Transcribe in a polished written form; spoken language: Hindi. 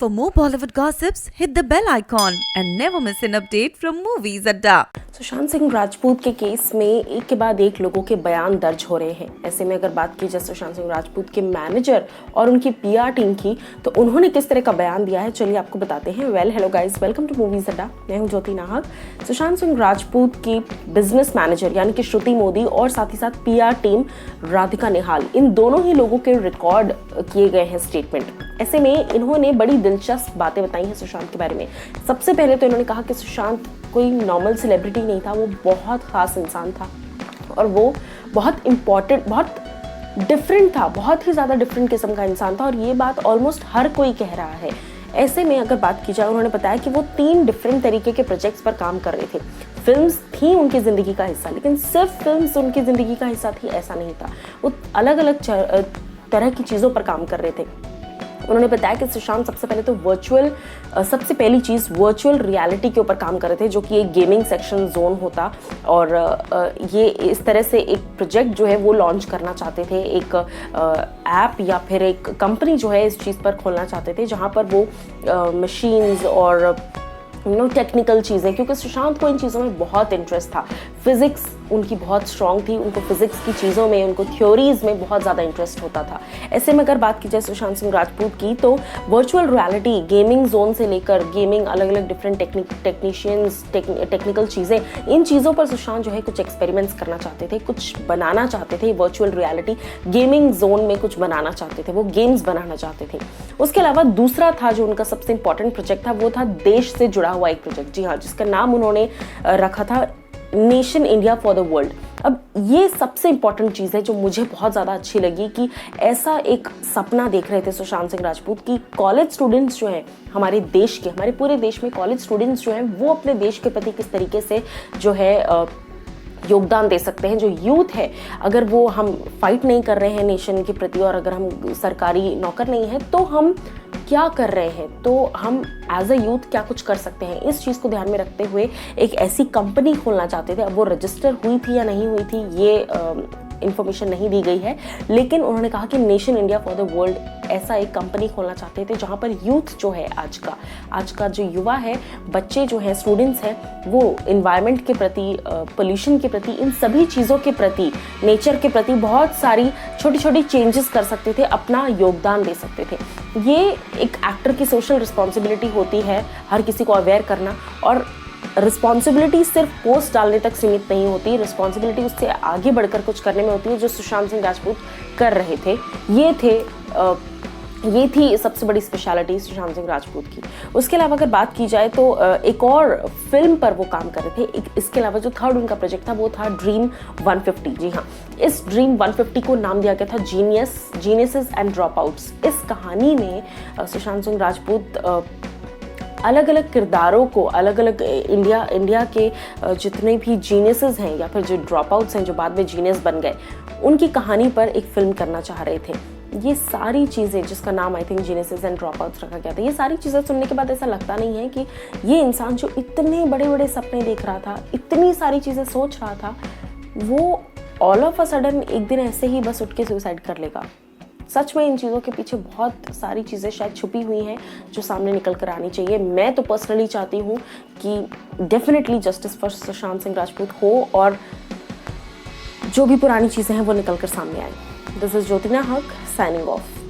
For more Bollywood gossips, hit the bell icon and never miss an update from Movies Adda. Sushant Singh Rajput के केस में एक के बाद एक लोगों के बयान दर्ज हो रहे हैं। ऐसे में अगर बात की जाए सुशांत सिंह राजपूत के मैनेजर और उनकी पीआर टीम की, तो उन्होंने किस तरह का बयान दिया है, चलिए आपको बताते हैं। Hello guys, welcome to movies Adda. मैं हूं ज्योति नाहक। सुशांत सिंह राजपूत की बिजनेस मैनेजर यानी कि श्रुति मोदी और साथ ही साथ पीआर टीम राधिका निहाल, इन दोनों ही लोगों के रिकॉर्ड किए गए हैं स्टेटमेंट। ऐसे में इन्होंने बड़ी दिलचस्प बातें बताई हैं सुशांत के बारे में। सबसे पहले तो इन्होंने कहा कि सुशांत कोई नॉर्मल सेलिब्रिटी नहीं था, वो बहुत खास इंसान था और वो बहुत इम्पोर्टेंट, बहुत डिफरेंट था, बहुत ही ज़्यादा डिफरेंट किस्म का इंसान था और ये बात ऑलमोस्ट हर कोई कह रहा है। ऐसे में अगर बात की जाए, उन्होंने बताया कि वो 3 डिफरेंट तरीके के प्रोजेक्ट्स पर काम कर रहे थे। फिल्म्स थी उनकी ज़िंदगी का हिस्सा, लेकिन सिर्फ फिल्म्स उनकी ज़िंदगी का हिस्सा थी ऐसा नहीं था। वो अलग अलग तरह की चीज़ों पर काम कर रहे थे। उन्होंने बताया कि सुशांत सबसे पहले तो सबसे पहली चीज़ वर्चुअल रियलिटी के ऊपर काम कर रहे थे, जो कि एक गेमिंग सेक्शन जोन होता और ये इस तरह से एक प्रोजेक्ट जो है वो लॉन्च करना चाहते थे। एक ऐप या फिर एक कंपनी जो है इस चीज़ पर खोलना चाहते थे, जहाँ पर वो मशीन्स और टेक्निकल चीज़ें, क्योंकि सुशांत को इन चीज़ों में बहुत इंटरेस्ट था। फिज़िक्स उनकी बहुत स्ट्रॉन्ग थी, उनको फिज़िक्स की चीज़ों में, उनको थ्योरीज़ में बहुत ज़्यादा इंटरेस्ट होता था। ऐसे में अगर बात की जाए सुशांत सिंह राजपूत की, तो वर्चुअल रियलिटी, गेमिंग जोन से लेकर गेमिंग, अलग अलग डिफरेंट टेक्निकल चीज़ें, इन चीज़ों पर सुशांत जो है कुछ एक्सपेरिमेंट्स करना चाहते थे, कुछ बनाना चाहते थे। वर्चुअल रियलिटी गेमिंग जोन में कुछ बनाना चाहते थे, वो गेम्स बनाना चाहते थे। उसके अलावा दूसरा था जो उनका सबसे इंपॉर्टेंट प्रोजेक्ट था, वो था देश से जुड़ा हुआ एक प्रोजेक्ट। जी हाँ, जिसका नाम उन्होंने रखा था nation India for the world. अब ये सबसे इंपॉर्टेंट चीज़ है जो मुझे बहुत ज़्यादा अच्छी लगी, कि ऐसा एक सपना देख रहे थे सुशांत सिंह राजपूत की कॉलेज स्टूडेंट्स जो हैं हमारे देश के, हमारे पूरे देश में कॉलेज स्टूडेंट्स जो हैं वो अपने देश के प्रति किस तरीके से जो है योगदान दे सकते हैं। जो यूथ है, अगर वो हम फाइट नहीं कर रहे हैं नेशन के प्रति और अगर हम सरकारी नौकर नहीं हैं, तो हम क्या कर रहे हैं, तो हम एज अ यूथ क्या कुछ कर सकते हैं। इस चीज़ को ध्यान में रखते हुए एक ऐसी कंपनी खोलना चाहते थे। अब वो रजिस्टर हुई थी या नहीं हुई थी, ये इन्फॉर्मेशन नहीं दी गई है, लेकिन उन्होंने कहा कि nation India for the world ऐसा एक कंपनी खोलना चाहते थे, जहाँ पर यूथ जो है, आज का जो युवा है, बच्चे जो हैं, स्टूडेंट्स हैं, वो इन्वायरमेंट के प्रति, पोल्यूशन के प्रति, इन सभी चीज़ों के प्रति, नेचर के प्रति बहुत सारी छोटी छोटी चेंजेस कर सकते थे, अपना योगदान दे सकते थे। ये एक एक्टर की सोशल रिस्पॉन्सिबिलिटी होती है, हर किसी को अवेयर करना। और रिस्पॉन्सिबिलिटी सिर्फ पोस्ट डालने तक सीमित नहीं होती, रिस्पॉन्सिबिलिटी उससे आगे बढ़कर कुछ करने में होती है, जो सुशांत सिंह राजपूत कर रहे थे। ये थी सबसे बड़ी स्पेशलिटी सुशांत सिंह राजपूत की। उसके अलावा अगर बात की जाए तो एक और फिल्म पर वो काम कर रहे थे। इसके अलावा जो थर्ड उनका प्रोजेक्ट था वो था ड्रीम 150। जी हाँ, इस ड्रीम 150 को नाम दिया गया था जीनियसेस एंड ड्रॉप आउट्स। इस कहानी में सुशांत सिंह राजपूत अलग अलग किरदारों को, अलग अलग इंडिया के जितने भी जीनियसेस हैं या फिर जो ड्रॉप आउट्स हैं जो बाद में जीनियस बन गए, उनकी कहानी पर एक फिल्म करना चाह रहे थे। ये सारी चीज़ें, जिसका नाम I think geniuses and drop outs रखा गया था, ये सारी चीज़ें सुनने के बाद ऐसा लगता नहीं है कि ये इंसान जो इतने बड़े बड़े सपने देख रहा था, इतनी सारी चीज़ें सोच रहा था, वो ऑल ऑफ अ सडन एक दिन ऐसे ही बस उठ के सुसाइड कर लेगा। सच में इन चीज़ों के पीछे बहुत सारी चीज़ें शायद छुपी हुई हैं जो सामने निकल कर आनी चाहिए। मैं तो पर्सनली चाहती हूँ कि definitely justice for Sushant Singh Rajput हो और जो भी पुरानी चीज़ें हैं वो निकल कर सामने आए। दिस इज ज्योति नाहक साइनिंग ऑफ।